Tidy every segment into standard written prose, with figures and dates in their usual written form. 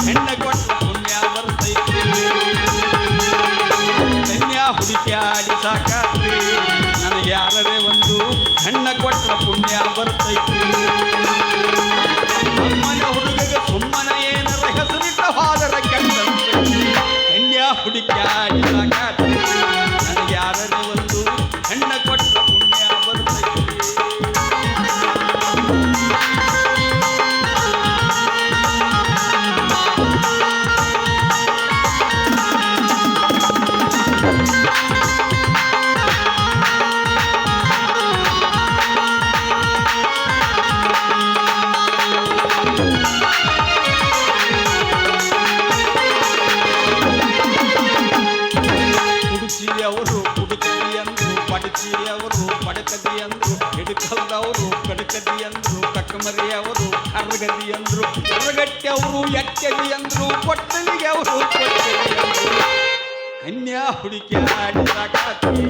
ಹೆಣ್ಣ ಕೊಟ್ಟ ಪುಣ್ಯ ಬರ್ತೈತಿ ಕನ್ಯಾ ಹುಡುಕ್ಯಾಡಿ ಸಾಕಾತ್ರಿ ನನಗೆ ಯಾರೇ ಒಂದು ಹೆಣ್ಣ ಕೊಟ್ಟ ಪುಣ್ಯ ಬರ್ತೈತಿ ಅಮ್ಮನ ಹುಡುಗಗೆ ಸುಮ್ಮನ ಏನರ ಹೆಸರಿಟ್ಟ ಹಾದರ ಕೆಂದಂತೆ ಕನ್ಯಾ ಹುಡುಕ್ಯಾಡಿ ಸಾಕಾತ್ರಿ ನನಗೆ ಯಾರೇ ಒಂದು ಹೆಣ್ಣ ಕೊಟ್ಟ ಪುಣ್ಯ ಬರ್ತೈತಿ ಅವರು ಕುಡುಕದಿ ಅಂದ್ರು ಬಡಚಿ ಅವರು ಬಡಕದಿ ಅಂದ್ರು ಹಿಡುಕಲ್ದವರು ಕಡುಕದಿ ಅಂದ್ರು ಕಕ್ಕಮರಿ ಅವರು ಕರ್ಗದಿ ಅಂದ್ರು ಕರ್ಗಟ್ಟಿ ಅವರು ಎಟ್ಟದಿ ಅಂದ್ರು ಕೊಟ್ಟಲಿಗೆ ಅವರು ಕೊಟ್ಟಲಿ ಅಂದ್ರು ಕನ್ಯಾ ಹುಡುಕಿ ಆಡಿ ಸಾಕಾತ್ರಿ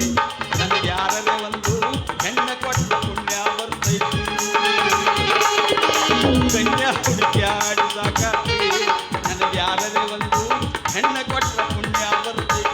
ನನಗೆ ಯಾರೇ ಒಂದು ಹೆಣ್ಣ ಕೊಟ್ಟ ಪುಣ್ಯ ಬರ್ತೈತಿ ಕನ್ಯಾ ಹುಡುಕಿ ಆಡಿ ಸಾಕಾತ್ರಿ ನನಗೆ ಯಾರೇ ಒಂದು ಹೆಣ್ಣ ಕೊಟ್ಟ ಪುಣ್ಯ ಬರ್ತೈತಿ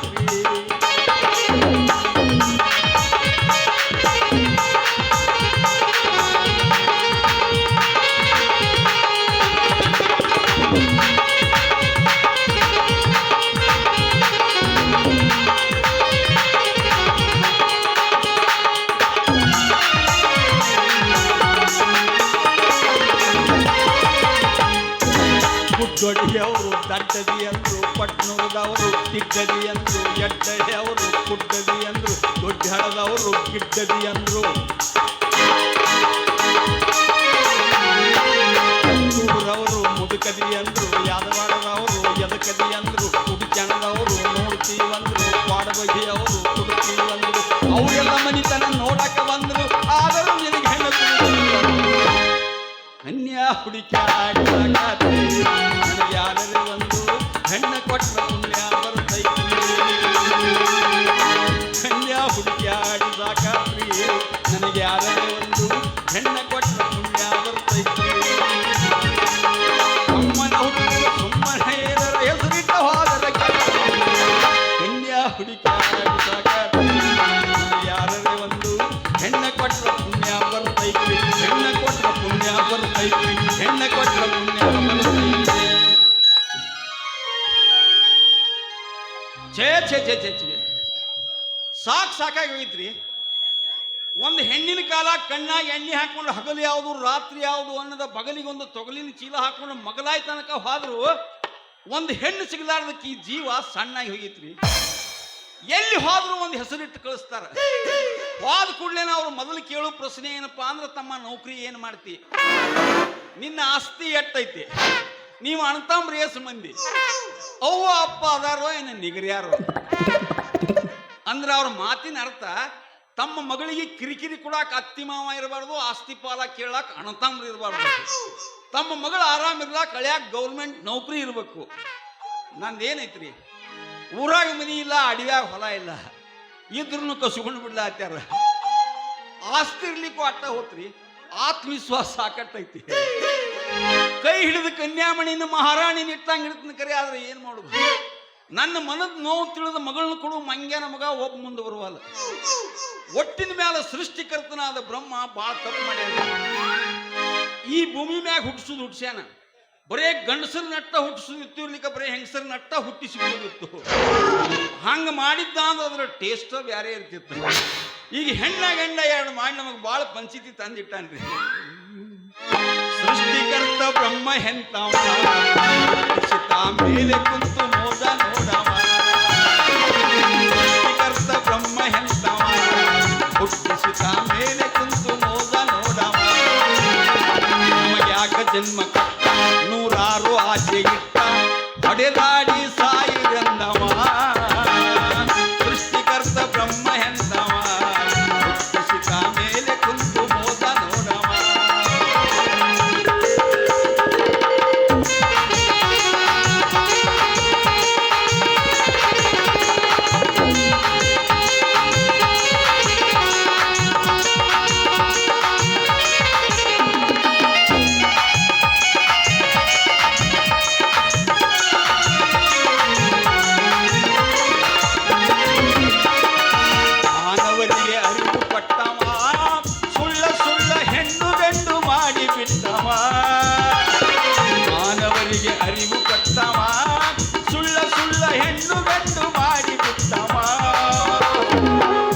ದೊಡ್ಡಿಯವರು ದಡ್ಡದಿ ಅಂದ್ರು ಪಟ್ನೂರದವರು ತಿಡ್ಡದಿ ಅಂದ್ರು ಎಡ್ಡದಿಯವರು ಕುಡ್ಡದಿ ಅಂದ್ರು ದೊಡ್ಡ ಹಳದವರು ಗಿಡ್ಡದಿ ಅಂದ್ರು ಊರವರು ಮುದುಕದಿ ಅಂದ್ರು ಯಾದವಾಡದವರು ಎದಕದಿ ಅಂದ್ರು ಕುಡಿಚಣದವರು ನೋಡ್ತೀವಂದ್ರು ಪಾಡಬಗೆಯವರು ಕುಡುತ್ತೀವಂದ್ರು ಅವರೆಲ್ಲ ಮನಿತನ ನೋಡಕ ಬಂದ್ರು ಆದರೂ ನಿನಗೆ ಹೆಣ್ಣು ಕನ್ಯಾ ಹುಡುಕ್ಯಾಡಿ ಸಾಕಾತ್ರಿ ನನಗೆ ಯಾರೇ ಒಂದು ಹೆಣ್ಣ ಕೊಟ್ಟ ಪುಣ್ಯ ಬರ್ತೈತಿ ಕನ್ಯಾ ಹುಡುಕ್ಯಾಡಿ ಸಾಕಾತ್ರಿ ನನಗೆ ಯಾರೇ ಒಂದು ಹೆಣ್ಣ ಕೊಟ್ಟ ಪುಣ್ಯ ಬರ್ತೈತಿ ಅಮ್ಮನ ಹುಡುಗ ಸುಮ್ಮನೆ ಏನರ ಹೆಸರಿಟ್ಟ ಹೋದರ ಕನ್ಯಾ ಹುಡುಕ್ಯಾಡಿ ಸಾಕಾತ್ರಿ ನನಗೆ ಯಾರೇ ಒಂದು ಹೆಣ್ಣ ಕೊಟ್ಟ ಪುಣ್ಯ ಬರ್ತೈತಿ ಹೆಣ್ಣ ಕೊಟ್ಟ ಪುಣ್ಯ ಬರ್ತೈತಿ ಹೆಣ್ಣ ಕೊಟ್ಟ ಪುಣ್ಯ ಬರ್ತೈತಿ ಛೇ ಛೇ ಛೇ ಛೇ ಛೇ ಸಾಕಾಗಿ ಹೋಗಿತ್ರಿ ಒಂದು ಹೆಣ್ಣಿನ ಕಾಲ ಕಣ್ಣಾಗಿ ಎಣ್ಣೆ ಹಾಕೊಂಡು ಹಗಲು ಯಾವುದು ರಾತ್ರಿ ಯಾವುದು ಅನ್ನೋದ ಬಗಲಿಗೊಂದು ತೊಗಲಿನ ಚೀಲ ಹಾಕೊಂಡು ಮಗಲಾಯ್ ತನಕ ಹೋದ್ರು ಒಂದು ಹೆಣ್ಣು ಸಿಗಲಾರ್ದಕ್ಕೆ ಈ ಜೀವ ಸಣ್ಣಾಗಿ ಹೋಗಿತ್ರಿ ಎಲ್ಲಿ ಹೋದ್ರು ಒಂದು ಹೆಸರಿಟ್ಟು ಕಳಿಸ್ತಾರ ಹೋದ ಕೂಡಲೇನ ಅವ್ರು ಮೊದಲು ಕೇಳೋ ಪ್ರಶ್ನೆ ಏನಪ್ಪಾ ಅಂದ್ರೆ ತಮ್ಮ ನೌಕರಿ ಏನು ಮಾಡ್ತಿ ನಿನ್ನ ಆಸ್ತಿ ಎಟ್ಟೈತಿ ನೀವು ಅಣ್ತಂಬ್ರಿ ಎಸ್ ಮಂದಿ ಅವ್ವ ಅಪ್ಪ ಅದಾರೋ ಏನು ನಿಗರ್ಯಾರೋ ಅಂದ್ರೆ ಅವ್ರ ಮಾತಿನ ಅರ್ಥ ತಮ್ಮ ಮಗಳಿಗೆ ಕಿರಿಕಿರಿ ಕೊಡಾಕ ಅತ್ತಿ ಮಾವ ಇರಬಾರ್ದು ಆಸ್ತಿ ಪಾಲ ಕೇಳಾಕ ಅಣ್ತಂಬ್ರಿ ಇರಬಾರ್ದು ತಮ್ಮ ಮಗಳು ಆರಾಮ್ ಇರ್ಲಾಕ ಹಳ್ಯಾಕ ಗೌರ್ಮೆಂಟ್ ನೌಕರಿ ಇರಬೇಕು ನಂದೇನೈತ್ರಿ ಊರಾಗ ಮನಿ ಇಲ್ಲ ಅಡಿವ್ಯಾಗ ಹೊಲ ಇಲ್ಲ ಇದ್ರೂ ಕಸುಕೊಂಡು ಬಿಡ್ಲಾತ್ಯಾರ ಆಸ್ತಿ ಇರ್ಲಿಕ್ಕೂ ಅಟ್ಟ ಹೋತ್ರಿ ಆತ್ಮವಿಶ್ವಾಸ ಸಾಕಟ್ಟೈತಿ ಕೈ ಹಿಡಿದು ಕನ್ಯಾಮಣಿನ ಮಹಾರಾಣಿನ ಇಟ್ಟಂಗೆ ಇಡ್ತೀನಿ ಕರೆ ಆದ್ರೆ ಏನ್ ಮಾಡುದು ನನ್ನ ಮನದ ನೋವು ತಿಳಿದ ಮಗಳನ್ನ ಕೊಡು ಮಂಗ್ಯನ ಮಗ ಒಬ್ಬ ಮುಂದೆ ಬರುವಲ್ಲ ಒಟ್ಟಿನ ಮ್ಯಾಲ ಸೃಷ್ಟಿಕರ್ತನಾದ ಬ್ರಹ್ಮ ಬಾಳ ತಪ್ಪು ಮಾಡ್ಯಾನ ಈ ಭೂಮಿ ಮ್ಯಾಗ ಹುಟ್ಸ್ಯಾನ ಬರೇ ಗಂಡಸರ ನಟ್ಟ ಹುಟ್ಟಿಸಿತ್ತು ಇರ್ಲಿಕ್ಕೆ ಬರೇ ಹೆಂಗಸರ ನಟ್ಟ ಹುಟ್ಟಿಸಿತ್ತು ಹಂಗ ಮಾಡಿದ್ದ ಅಂದ್ರೆ ಅದ್ರ ಟೇಸ್ಟ್ ಬ್ಯಾರೆ ಇರ್ತಿತ್ತು ಈಗ ಹೆಣ್ಣ ಗಂಡ ಎರಡು ಮಾಡಿ ನಮಗ್ ಬಾಳ ಪಂಚಾಯಿತಿ ತಂದಿಟ್ಟಾನ್ರಿ ಸೃಷ್ಟಿಕರ್ತ ಬ್ರಹ್ಮ ಹೆಂತವ ಮೇಲೆ ಕುಂತು ಮೋದ ನೋಡವ ಸೃಷ್ಟಿಕರ್ತ ಬ್ರಹ್ಮ ಹೆಂತವ ಹುಟ್ಟಿಸಿದ ಮೇಲೆ ಕುಂತು ಮೋದ ನೋಡವ ನಮಗೆ ಯಾಕ ಜನ್ಮ ಕಟ್ಟ ನೂರಾರು ಆಸೆ ಇಟ್ಟ ಹೊಡೆದಾಡಿ ಸಾಯಿರಂದವ ಸೃಷ್ಟಿಕರ್ತ ಬ್ರಹ್ಮ ಹೆಂತವ ಹುಟ್ಟಿಸಿದ ಮೇಲೆ ಕುಂತು ಮೋದ ನೋಡವ ಅವರಿಗೆ ಅರಿವು ಕಟ್ಟವ, ಸುಳ್ಳ ಸುಳ್ಳ ಹೆಣ್ಣು ಗಂಡು ಮಾಡಿ ಬಿಟ್ಟವ.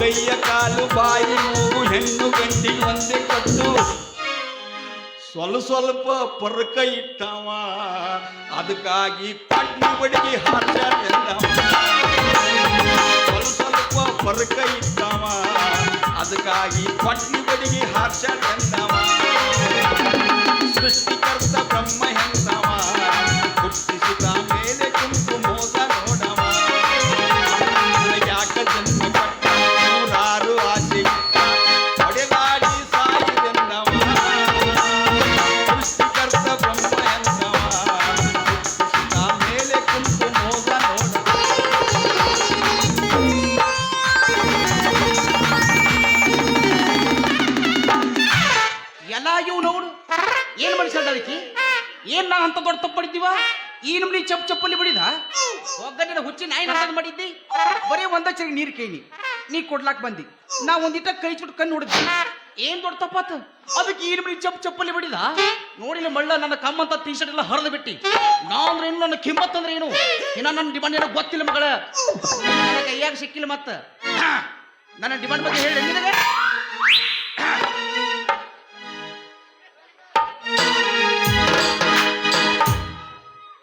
ಕೈಯ ಕಾಲು ಬಾಯಿ ಮೂಗು ಹೆಣ್ಣು ಗಂಡಿಗೆ ಒಂದೇ ಕಟ್ಟು, ಸ್ವಲ್ಪ ಪರ್ಕ ಇಟ್ಟವ. ಅದಕ್ಕಾಗಿ ಪಟ್ನಿ ಬಡಿಗೆ ಹಾಸ್ಯಾರೆಂದವ. ಸ್ವಲ್ಪ ಪರ್ಕ ಇಟ್ಟವ, ಅದಕ್ಕಾಗಿ ಪಟ್ನಿ ಬಡಿಗೆ ಹಾಸ್ಯಾರೆಂದವ. ಸೃಷ್ಟಿಕರ್ತ ಬ್ರಹ್ಮ ಹೆಂದವ, ಹುಟ್ಟಿಸಿದ ಮೇಲೆ ಕುಂತು ಮೋಸ ನೋಡವ. ಯಾಕ ಜನ್ಮ ಕಟ್ಟ ನೂರಾರು ಆಸೆ ಹೊಡೆದಾಡಿ ಸಾಯಿದೆಂದವ. ಸೃಷ್ಟಿಕರ್ತ ಬ್ರಹ್ಮ ಹೆಂದವ, ಹುಟ್ಟಿಸಿದ ಮೇಲೆ ಕುಂತು ಮೋಸ ನೋಡವ. ಎಲ್ಲ ಇವು ನೋಡು ಏನ್ ಮನುಷ್ಯದಕ್ಕೆ ಏನ್ ನಾ ಅಂತ ದೊಡ್ಡ ತಪ್ಪು ಮಾಡಿದ್ದೀವ. ಈ ನಮ್ನಿ ಚಪ್ಪಲಿ ಬಿಡಿದ ಒಗ್ಗಟ್ಟಿನ ಹುಚ್ಚಿ ನಾಯಿ ನಂತದ್ ಮಾಡಿದ್ದಿ. ಬರೀ ಒಂದ ಚರಿ ನೀರ್ ಕೈನಿ ನೀ ಕೊಡ್ಲಾಕ್ ಬಂದಿ, ನಾ ಒಂದಿಟ್ಟ ಕೈ ಚುಟ್ಟು ಕಣ್ಣು ಹೊಡೆದ್ವಿ. ಏನ್ ದೊಡ್ಡ ತಪ್ಪಾತ ಅದಕ್ಕೆ ಈ ನಮ್ನಿ ಚಪ್ಪಲಿ ಬಿಡಿದ. ನೋಡಿಲ್ಲ ಮಳ್ಳ ನನ್ನ ಕಮ್ಮಂತ ಟೀ ಶರ್ಟ್ ಎಲ್ಲ ಹರಿದು ಬಿಟ್ಟಿ. ನಾ ಅಂದ್ರೆ ಏನು, ನನ್ನ ಕಿಮ್ಮತ್ ಅಂದ್ರೆ ಏನು, ಇನ್ನ ನನ್ನ ಡಿಮಾಂಡ್ ಏನೋ ಗೊತ್ತಿಲ್ಲ ಮಗಳ. ನನ್ನ ಕೈಯಾಗ ಸಿಕ್ಕಿಲ್ಲ ಮತ್ತ. ನನ್ನ ಡಿಮಾಂಡ್ ಬಗ್ಗೆ ಹೇಳಿ ನಿನಗೆ.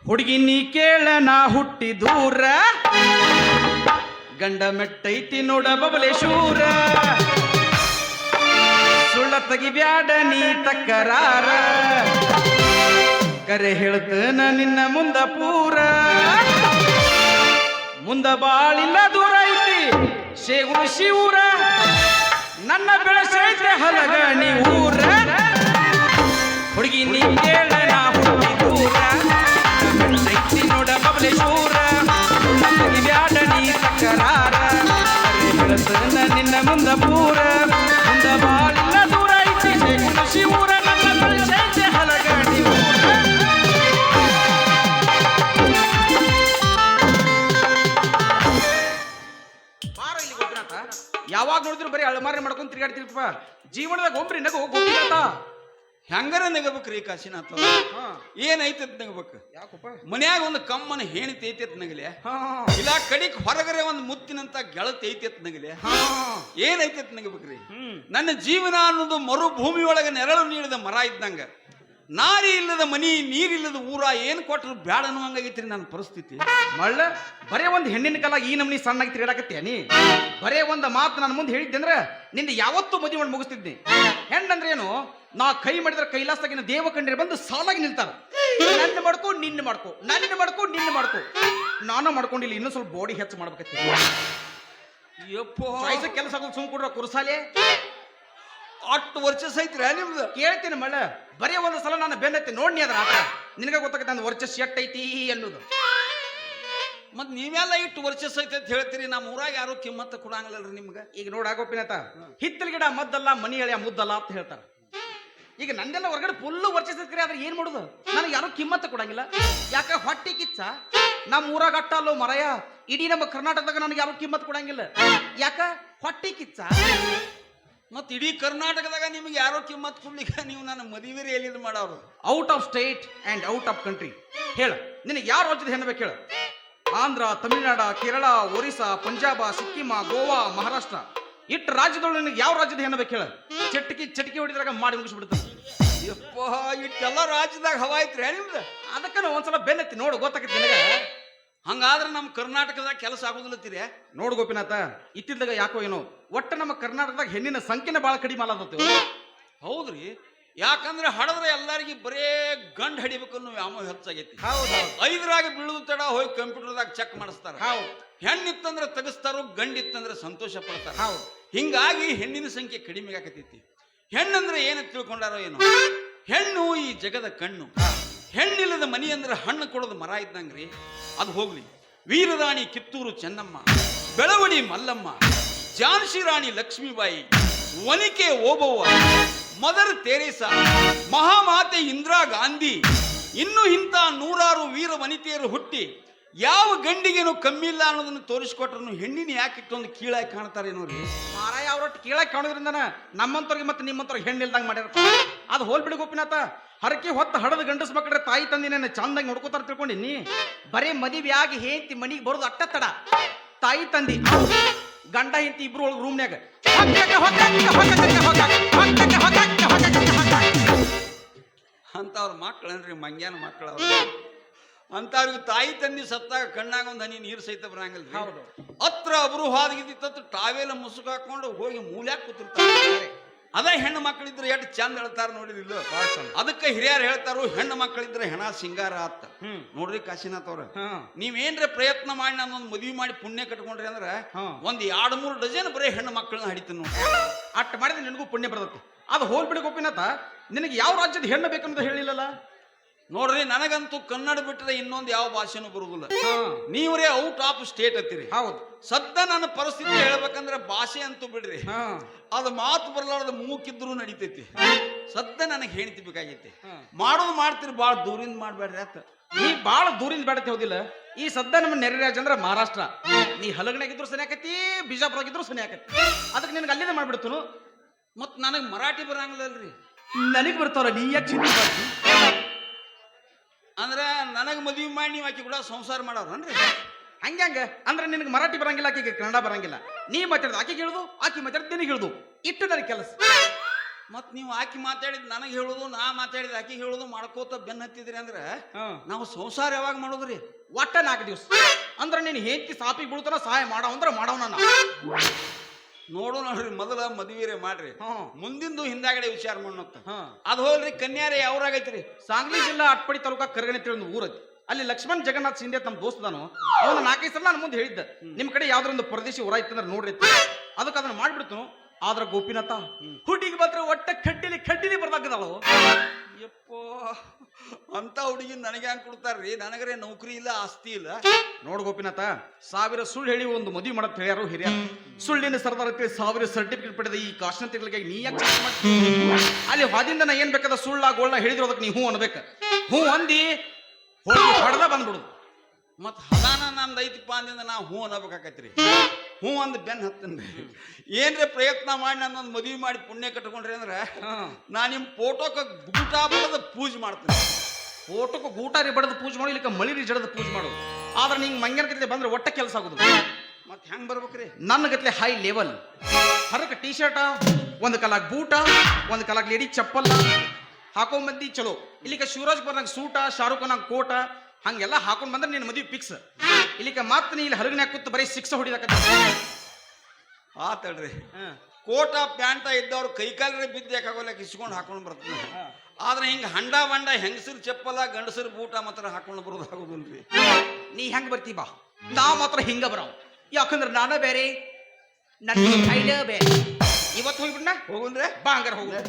ಹುಡುಗಿ ನೀ ಕೇಳ ನಾ ಹುಟ್ಟಿ ದೂರ, ಗಂಡ ಮೆಟ್ಟೈತಿ ನೋಡ ಬಬಲೇಶೂರ. ಸುಳ್ಳ ತೆಗಿಬ್ಯಾಡ ನೀ ತಕ್ಕರಾರ, ಕರೆ ಹೇಳ್ತನ ನಿನ್ನ ಮುಂದ ಪೂರ. ಮುಂದ ಬಾಳಿಲ್ಲ ದೂರ ಐತಿ ಶೇಗುಣ ಶಿವೂರ, ನನ್ನ ಬೆಳೆಸೈತೆ ಹಲಗಣಿ ಊರ. ಹುಡುಗಿ ನೀ ಕೇಳ ನಾ ಹುಟ್ಟಿ ದೂರ, ನೋಡ ಬಬಲೇಶೂರ. ಬ್ಯಾಡ ನೀ ತಕ್ಕರಾರ, ಹೇಳ್ತನ ನಿನ್ನ ಮುಂದ ಪೂರ. ಮುಂದ ಬಾಳಿಲ್ಲ ದೂರ ಐತಿ ಶೇಗುಣ ಶಿವೂರ, ನನ್ನ ಬೆಳೆಸೈತೆ ಹಲಗಣಿ ಊರ. ಯಾವಾಗ ನೋಡಿದ್ರು ಬರೀ ಅಳಮಾರಿ ಮಾಡ್ಕೊಂಡ್ ತಿರ್ಗಾಡ್ತಿರ್ಪ. ಜೀವನದಾಗ ಒಬ್ರಿ ನಗು ಗೊತ್ತಿಲ್ಲ. ಹೆಂಗಾರ ನಗಬೇಕ್ರಿ ಕಾಶಿನಾಥ. ಏನೈತತ್ ನಗಬೇಕು. ಯಾಕಪ್ಪ ಮನ್ಯಾಗ ಒಂದು ಕಮ್ಮನ ಹೆಣಿತಿ ಐತಿ ನಗಲೆ, ಇಲ್ಲ ಕಡಿಕ್ ಹೊರಗರೆ ಒಂದು ಮುತ್ತಿನಂತ ಗೆಳತಿ ಐತಿ ನಗಲೆ. ಏನೈತತ್ ನಗಬೇಕ್ರಿ. ನನ್ನ ಜೀವನ ಅನ್ನೋದು ಮರುಭೂಮಿ ಒಳಗೆ ನೆರಳು ನೀಡಿದ ಮರ ಇದ್ದಂಗ. ನಾರಿ ಇಲ್ಲದ ಮನಿ, ನೀರಿಲ್ಲದ ಊರ, ಏನ್ ಕೊಟ್ರು ಬ್ಯಾಡ ಅನ್ನುವಂಗಾಗೈತ್ರಿ ನನ್ನ ಪರಿಸ್ಥಿತಿ. ಮಳ್ಳ ಬರೇ ಒಂದು ಹೆಣ್ಣಿನ ಕಾಲ ಈ ನಮ್ನಿ ಸಣ್ಣಾಗಿ ತಿರುಗಾಡಕತ್ತೇನಿ. ಬರೇ ಒಂದು ಮಾತು ನನ್ನ ಮುಂದೆ ಹೇಳಿದ್ದೆ ಅಂದ್ರೆ ನಿಂದ ಯಾವತ್ತೂ ಮದುವೆ ಮಾಡಿ ಮುಗಿಸ್ತಿದ್ನಿ. ಹೆಣ್ಣಂದ್ರೆ ಏನು, ನಾ ಕೈ ಮಾಡಿದ್ರೆ ಕೈಲಾಸಾಗಿನ ದೇವ ಕಂಡ್ರೆ ಬಂದು ಸಾಲಾಗಿ ನಿಲ್ತಾರ. ನನ್ನ ಮಾಡ್ಕೊ ನಿನ್ನ ಮಾಡ್ಕೊ, ನನ್ನ ಮಾಡ್ಕೊ ನಿನ್ನ ಮಾಡ್ಕೊ. ನಾನು ಮಾಡ್ಕೊಂಡಿಲ್ಲ, ಇನ್ನೂ ಸ್ವಲ್ಪ ಬಾಡಿ ಹೆಚ್ಚು ಮಾಡ್ಬೇಕತ್ತಿ. ಕೆಲಸ ಸುಮ್ ಕೊಡ್ರ ಕುರ್ಸಾಲೆ. 8 ವರ್ಷ ಐತ್ರಿ ನಿಮ್ದು. ಕೇಳ್ತೀನಿ ಮಳ್ಳ, ಬರೀ ಒಂದು ಸಲ ನಾನು ಬೆನ್ನತ್ತಿ ನೋಡ್ನಿ ಅದ್ರ ಆಟ ನಿನಗ ಗೊತ್ತಾಗತ್ತೆ ನನ್ನ ವರ್ಚಸ್ ಎಟ್ಟೈತಿ ಅನ್ನೋದು. ಮತ್ ನೀವೆಲ್ಲ 8 ವರ್ಷ ಐತೆ ಅಂತ ಹೇಳ್ತೀರಿ, ನಮ್ಮ ಊರಾಗ ಯಾರು ಕಿಮ್ಮತ್ತ ಕೊಡಂಗಿಲ್ಲಲ್ರಿ ನಿಮ್ಗೆ. ಈಗ ನೋಡಾಗೋಪಿನತ ಹಿತ್ತಲ ಗಿಡ ಮದ್ದಲ್ಲ ಮನಿ ಎಳೆಯ ಮುದ್ದಲ್ಲ ಅಂತ ಹೇಳ್ತಾರ. ಈಗ ನಂದೆಲ್ಲ ಹೊರಗಡೆ ಫುಲ್ಲು ವರ್ಚಸ್ಕರಿ ಆದ್ರೆ ಏನ್ ಮಾಡುದು, ನನಗೆ ಯಾರು ಕಿಮ್ಮತ್ತ ಕೊಡಂಗಿಲ್ಲ. ಯಾಕ ಹೊಟ್ಟಿ ಕಿಚ್ಚ ನಮ್ಮ ಊರಾಗ ಅಟ್ಟಲ್ಲೋ ಮರಯ, ಇಡೀ ನಮ್ಮ ಕರ್ನಾಟಕದಾಗ ನನಗೆ ಯಾರು ಕಿಮ್ಮತ್ ಕೊಡಂಗಿಲ್ಲ. ಯಾಕ ಹೊಟ್ಟಿ ಕಿಚ್ಚ. ಮತ್ ಇಡೀ ಕರ್ನಾಟಕದಾಗ ನಿಮ್ಗೆ ಯಾರೋ ಕಿಮ್ಮತ್ ಕೊಡ್ಲಿಕ್ಕೆ ನೀವು ನನ್ನ ಮದುವೆ ಎಲ್ಲಿದ್ ಮಾಡೋರು. Out of state and out of country. ಹೇಳ ನಿನಗೆ ಯಾವ ರಾಜ್ಯದ ಹೆಣ್ಣು ಬೇಕು ಹೇಳ. ಆಂಧ್ರ, ತಮಿಳುನಾಡ, ಕೇರಳ, ಒರಿಸ್ಸಾ, ಪಂಜಾಬ, ಸಿಕ್ಕಿಮ, ಗೋವಾ, ಮಹಾರಾಷ್ಟ್ರ, ಇಟ್ಟು ರಾಜ್ಯದೊಳಗೆ ನಿನಗೆ ಯಾವ ರಾಜ್ಯದ ಹೆಣ್ಣು ಬೇಕು ಹೇಳ. ಚಟಕಿ ಹೊಡಿದ್ರಾಗ ಮಾಡಿ ಮುಗಿಸ್ಬಿಡ್ತಾನೆ. ಯಪ್ಪ, ಇಟ್ಟೆಲ್ಲ ರಾಜ್ಯದಾಗ ಹವಾ ಐತ್ರಿ ನಿಮ್ದು. ಅದಕ್ಕ ಒಂದ್ಸಲ ಬೆನ್ನತ್ತಿ ನೋಡು ಗೊತ್ತಾಗತ್ತೆ ನಿನಗೆ. ಹಂಗಾದ್ರೆ ನಮ್ಮ ಕರ್ನಾಟಕದಾಗ ಕೆಲಸ ಆಗುದಿಲ್ಲತ್ತೀರಿ. ನೋಡು ಗೋಪಿನಾಥ, ಇತ್ತಿದ್ದಾಗ ಯಾಕೋ ಏನೋ ಒಟ್ಟ ನಮ್ಮ ಕರ್ನಾಟಕದಾಗ ಹೆಣ್ಣಿನ ಸಂಖ್ಯೆನ ಬಹಳ ಕಡಿಮೆ ಆಲತ್ತವ. ಹೌದ್ರಿ, ಯಾಕಂದ್ರೆ ಹಡದ್ರೆ ಎಲ್ಲಾರಿಗೆ ಬರೇ ಗಂಡ್ ಹಡಿಬೇಕು ಅನ್ನೋ ವ್ಯಾಮೋಹ ಹೆಚ್ಚಾಗೈತಿ. 5ರಾಗ ಬೀಳುದು ತಡ ಹೋಗಿ ಕಂಪ್ಯೂಟರ್ದಾಗ ಚೆಕ್ ಮಾಡಿಸ್ತಾರ. ಹೆಣ್ಣಿತ್ತಂದ್ರೆ ತೆಗಿಸ್ತಾರೋ, ಗಂಡಿತ್ತಂದ್ರೆ ಸಂತೋಷ ಪಡ್ತಾರ. ಹಿಂಗಾಗಿ ಹೆಣ್ಣಿನ ಸಂಖ್ಯೆ ಕಡಿಮೆ ಆಗತೈತಿ. ಹೆಣ್ಣಂದ್ರೆ ಏನ ತಿಳ್ಕೊಂಡಾರೋ ಏನೋ, ಹೆಣ್ಣು ಈ ಜಗದ ಕಣ್ಣು. ಹೆಣ್ಣಿಲ್ಲದ ಮನಿ ಅಂದ್ರೆ ಹಣ್ಣು ಕೊಡೋದು ಮರ ಇದ್ದಂಗ್ರಿ. ಅದು ಹೋಗ್ಲಿ, ವೀರರಾಣಿ ಕಿತ್ತೂರು ಚೆನ್ನಮ್ಮ, ಬೆಳವಡಿ ಮಲ್ಲಮ್ಮ, ಝಾನ್ಸಿ ರಾಣಿ ಲಕ್ಷ್ಮೀಬಾಯಿ, ವನಿಕೆ ಓಬವ್ವ, ಮದರ್ ತೆರೇಸಾ, ಮಹಾಮಾತೆ ಇಂದಿರಾ ಗಾಂಧಿ, ಇನ್ನು ಇಂಥ 100 ವೀರ ವನಿತೆಯರು ಹುಟ್ಟಿ ಯಾವ ಗಂಡಿಗೇನು ಕಮ್ಮಿ ಇಲ್ಲ ಅನ್ನೋದನ್ನ ತೋರಿಸ್ಕೊಟ್ರು ಹೆಣ್ಣಿನ ಯಾಕೆ ಇಟ್ಟೊಂದು ಕೀಳಾಗಿ ಕಾಣ್ತಾರೇನೋ ರೀ. ಮಾರಾಯ ಅವ್ರೊಟ್ಟು ಕೀಳಾಗಿ ಕಾಣೋದ್ರಿಂದನ ನಮ್ಮಂತವ್ರಿಗೆ ಮತ್ತೆ ನಿಮ್ಮಂತವ್ರಿಗೆ ಹೆಣ್ಣಿಲ್ದಂಗೆ ಮಾಡ್ಯಾರ. ಅದು ಹೋಲ್ಬಿಡಿ ಗೋಪಿನಾಥ. ಹರಕೆ ಹೊತ್ತು ಹಡದ ಗಂಡಸ್ ಮಕ್ಕಳ ತಾಯಿ ತಂದಿನ ಚಂದಾಗಿ ನೋಡ್ಕೋತಾರ ತಿಳ್ಕೊಂಡಿನಿ. ಬರೇ ಮದುವೆ ಆಗಿ ಹೇಂತಿ ಮನಿಗೆ ಬರೋದು ಅಟ್ಟ ತಡ. ತಾಯಿ ತಂದಿ ಗಂಡ ಹೆಂಡತಿ ಇಬ್ರು ಒಳಗೆ ರೂಮ್ನ್ಯಾಗ ಅಂತವ್ರ ಮಕ್ಕಳನ್ರಿ ಮಂಗ್ಯಾನ ಮಕ್ಕಳ ಅಂತವ್ರಿಗೆ ತಾಯಿ ತಂದಿ ಸತ್ತಾಗ ಕಣ್ಣಾಗ ಒಂದು ಹನಿ ನೀರು ಸಹಿತ ಬರಂಗಿಲ್ಲ. ಹೌದು. ಹತ್ರ ಅಬ್ರು ಹಾದಗಿದ್ದಿತ್ತು ಟಾವೆಲ್ಲ ಮುಸುಕು ಹಾಕೊಂಡು ಹೋಗಿ ಮೂಲ್ಯಾಕ ಕೂತಿರ್ತಾರೆ. ಅದೇ ಹೆಣ್ಣು ಮಕ್ಕಳಿದ್ರೆ ಎಷ್ಟು ಚಂದ ಹೇಳ್ತಾರ ನೋಡಿದಿಲ್ಲ. ಅದಕ್ಕೆ ಹಿರಿಯರು ಹೇಳ್ತಾರು ಹೆಣ್ಣು ಮಕ್ಕಳಿದ್ರೆ ಹೆಣ ಸಿಂಗಾರ ಆತ. ನೋಡ್ರಿ ಕಾಶಿನಾಥ್ ಅವ್ರ, ನೀವೇನ್ರ ಪ್ರಯತ್ನ ಮಾಡಿ ನಾನೊಂದು ಮದ್ವಿ ಮಾಡಿ ಪುಣ್ಯ ಕಟ್ಕೊಂಡ್ರಿ ಅಂದ್ರ ಒಂದ್ 2-3 ಡಜನ್ ಬರೀ ಹೆಣ್ಣು ಮಕ್ಕಳನ್ನ ಹಡಿತೀನಿ ನೋಡಿ. ಅಟ್ ಮಾಡಿದ್ರೆ ನಿನಗೂ ಪುಣ್ಯ ಬರ್ತೈತಿ. ಅದು ಹೋಲ್ಬಿಡಿ ಗೋಪಿನಾಥ. ನಿನಗೆ ಯಾವ ರಾಜ್ಯದ ಹೆಣ್ಣು ಬೇಕನ್ನೋದು ಹೇಳಿಲ್ಲಲ್ಲ. ನೋಡ್ರಿ, ನನಗಂತೂ ಕನ್ನಡ ಬಿಟ್ಟರೆ ಇನ್ನೊಂದು ಯಾವ ಭಾಷೆನೂ ಬರುದಿಲ್ಲ. ನೀವ್ರೇ ಔಟ್ ಆಫ್ ಸ್ಟೇಟ್ ಹತ್ತೀರಿ. ಹೌದು. ಸದ್ದ ನನ್ನ ಪರಿಸ್ಥಿತಿ ಹೇಳ್ಬೇಕಂದ್ರೆ ಭಾಷೆ ಅಂತೂ ಬಿಡ್ರಿ, ಅದು ಮಾತು ಬರ್ಲಾರ್ದ ಮೂಕಿದ್ರು ನಡಿತೈತಿ. ಸದ್ದ ನನಗೆ ಹೆಣ್ತಿ ಬೇಕಾಗೈತಿ. ಮಾಡೋದು ಮಾಡ್ತೀರಿ, ಬಾಳ ದೂರಿಂದ ಮಾಡ್ಬೇಡ್ರಿ ಆತ. ನೀ ಬಾಳ ದೂರಿಂದ ಬೇಡತ್ತೆ ಹೌದಿಲ್ಲ. ಈ ಸದ್ದ ನಮ್ಮ ನೆರೆ ರಾಜ್ಯ ಅಂದ್ರೆ ಮಹಾರಾಷ್ಟ್ರ. ನೀ ಹಲಗಣಾಗಿದ್ರು ಸನಿ ಆಕತಿ, ಬಿಜಾಪುರಾಗಿದ್ರು ಸನಿ ಆಕತಿ. ಅದಕ್ಕೆ ನಿನಗೆ ಅಲ್ಲಿಂದ ಮಾಡ್ಬಿಡ್ತು. ಮತ್ ನನಗೆ ಮರಾಠಿ ಬರಂಗಿಲ್ಲಲ್ರಿ. ನನಗೆ ಬರ್ತಾವಲ್ಲ, ನೀ ಯಾಕೆ ಚಿಂತೆ ಮಾಡ್ತಿ? ಅಂದ್ರೆ ನನಗೆ ಮದುವೆ ಮಾಡಿ ನೀವು ಆಕಿ ಕೂಡ ಸಂಸಾರ ಮಾಡೋರನ್ರಿ? ಹಂಗ ಅಂದ್ರೆ ನಿನಗೆ ಮರಾಠಿ ಬರಂಗಿಲ್ಲ, ಆಕೆಗೆ ಕನ್ನಡ ಬರಂಗಿಲ್ಲ. ನೀ ಮಾತಾಡಿದ ಆಕೆಗೆ ಹೇಳುದು, ಆಕಿ ಮಾತಾಡಿದ ನಿನಗೆ ಹೇಳುದು, ಇಟ್ಟು ನನಗೆ ಕೆಲಸ. ಮತ್ ನೀವು ಆಕಿ ಮಾತಾಡಿದ್ ನನಗೆ ಹೇಳುದು, ನಾ ಮಾತಾಡಿದ ಆಕಿ ಹೇಳುದು ಮಾಡ್ಕೋತ ಬೆನ್ನ ಹತ್ತಿದ್ರಿ ಅಂದ್ರೆ ನಾವು ಸಂಸಾರ ಯಾವಾಗ ಮಾಡೋದ್ರಿ? ಒಟ್ಟ 4 ದಿವಸ ಅಂದ್ರೆ ನೀನು ಹೆಂಡತಿ ಸಾಪಿಗೆ ಬೀಳ್ತಾನ ಸಹಾಯ ಮಾಡೋ ಅಂದ್ರೆ ಮಾಡವನ. ನೋಡ್ರಿ, ಮೊದಲ ಮದುವೆ ಮಾಡ್ರಿ, ಮುಂದಿಂದು ಹಿಂದಾಗಡೆ ವಿಚಾರ ಮಾಡೋತ್ತ. ಅದು ಹೋಲ್ರಿ, ಕನ್ಯಾರೆ ಯಾವ್ರಾಗೈತ್ರಿ? ಸಾಂಗ್ಲಿ ಜಿಲ್ಲಾ ಅಟ್ಪಡಿ ತಾಲೂಕಾ ಕರಗಣೆ ಒಂದು ಊರೈತಿ. ಅಲ್ಲಿ ಲಕ್ಷ್ಮಣ್ ಜಗನ್ನಾಥ್ ಸಿಂಧೆ ನಮ್ಮ ದೋಸ್ತದಾನು. ಅವನು 4-5 ಸಲ ನಾನು ಮುಂದೆ ಹೇಳಿದ್ದ, ನಿಮ್ ಕಡೆ ಯಾವ್ದೊಂದು ಪ್ರದೇಶ ಊರಾಯ್ತಂದ್ರೆ ನೋಡ್ರಿ. ಅದಕ್ಕೆ ಅದನ್ನ ಮಾಡ್ಬಿಡ್ತು. ಆದ್ರ ಗೋಪಿನಾಥ ಹುಡುಗಿ ಮಾತ್ರ ಒಟ್ಟ ಕಡ್ಡಿಲಿ ಬರ್ದಾಕದಾಳು. ಯಪ್ಪೋ, ಅಂತ ಹುಡುಗಿ ನನಗೆ ಹಂಗೆ ಕೊಡ್ತಾರ್ರಿ? ನನಗರೆ ನೌಕರಿ ಇಲ್ಲ, ಆಸ್ತಿ ಇಲ್ಲ. ನೋಡ್ ಗೋಪಿನಾಥ, 1000 ಸುಳ್ಳು ಹೇಳಿ ಒಂದು ಮದುವೆ ಮಾಡತ್ ಹೇಳ್ಯಾರು ಹಿರಿಯ. ಸುಳ್ಳಿನ ಸರ್ದಾರ 1000 ಸರ್ಟಿಫಿಕೇಟ್ ಪಡೆದ ಈ ಕಾಶ್ನತಿಗಳಿಗೆ ನೀ ಯಾಕೆ ಅಲ್ಲಿ ಹಾದಿಂದ ನಾ ಏನ್ ಬೇಕಾದ ಸುಳ್ಳ ಗೋಳ್ನ ಹೇಳಿದ್ರು ಅದಕ್ಕೆ ನೀ ಹೂ ಅನ್ಬೇಕು. ಹೂ ಅಂದಿ ಹೋಗಿ ಹೊಡೆದ ಬಂದ್ಬಿಡುದು. ಮತ್ ಹದಾನ ನಂದು ಐತಿಪ್ಪ ಅಂದಿಂದ ನಾ ಹೂ ಅನ್ನಬೇಕಾಕೈತ್ರಿ. ಹೂ ಅಂದ್ ಬೆನ್ ಹತ್ತನ್ರಿ. ಏನ್ರಿ ಪ್ರಯತ್ನ ಮಾಡಿ ನಾನೊಂದು ಮದುವೆ ಮಾಡಿ ಪುಣ್ಯ ಕಟ್ಕೊಂಡ್ರಿ ಅಂದ್ರೆ ನಾ ನಿಮ್ ಫೋಟೋಕ್ಕೆ ಗೂಟ ಬಡದ ಪೂಜೆ ಮಾಡ್ತೇನೆ. ಫೋಟೋಕ್ಕೆ ಗೂಟಾರಿ ಬಡದ ಪೂಜೆ ಮಾಡು, ಇಲ್ಲಿಕ ಮಳಿರಿ ಜಡದ ಪೂಜೆ ಮಾಡು. ಆದ್ರೆ ನಿಂಗೆ ಮಂಗ್ಯನ ಗತ್ಲೆ ಬಂದ್ರೆ ಒಟ್ಟ ಕೆಲಸ ಆಗುದು. ಮತ್ ಹೆಂಗ್ ಬರ್ಬೇಕ್ರಿ? ನನ್ನ ಗತ್ಲೆ ಹೈ ಲೆವೆಲ್ ಹರಕ ಟೀ ಶರ್ಟ, ಒಂದು ಕಲಾಗ್ ಬೂಟ, ಒಂದು ಕಲಾಗ್ ಲೇಡಿ ಚಪ್ಪಲ್ ಹಾಕೊಂಡ್ ಬಂದಿ ಚಲೋ. ಇಲ್ಲಿಕ ಶಿವರಾಜ್ ಬರ್ನಂಗ್ ಸೂಟ, ಶಾರುಖ್ ಖಾನ್ ಕೋಟ ಹಂಗೆಲ್ಲ ಹಾಕೊಂಡ್ ಬಂದ್ರೆ ನಿನ್ನ ಮದುವೆ ಫಿಕ್ಸ್. ಇಲ್ಲಿಕ ಮಾತ್ರ ನೀ ಇಲ್ಲಿ ಹರಗನ್ಯಾಗ ಕೂತು ಬರೀ 6 ಹೊಡಿದಾಕ ಆತಡ್ರಿ. ಕೋಟ ಪ್ಯಾಂಟ ಇದ್ದವ್ರು ಕೈಕಾಲರೆ ಬಿದ್ದು ಯಾಕಾಗೋಲ್ಲ ಇಸ್ಕೊಂಡು ಹಾಕೊಂಡು ಬರ್ತೀನಿ. ಆದ್ರೆ ಹಿಂಗ ಹಂಡ ಬಂಡ ಹೆಂಗಸರು ಚಪ್ಪಲ ಗಂಡಸರು ಬೂಟ ಮಾತ್ರ ಹಾಕೊಂಡು ಬರೋದು ಆಗೋದಿಲ್ರಿ. ನೀ ಹೆಂಗ್ ಬರ್ತೀ ಬಾ, ನಾ ಮಾತ್ರ ಹಿಂಗ ಬರೋ. ಯಾಕಂದ್ರೆ ನಾನ ಬೇರೆ, ನನ್ನ ಬೇರೆ. ಇವತ್ತು ಹೋಗ್ಬಿಡ್ನ ಹೋಗುಂದ್ರೆ ಬಾ, ಹಂಗಾರ ಹೋಗುದು.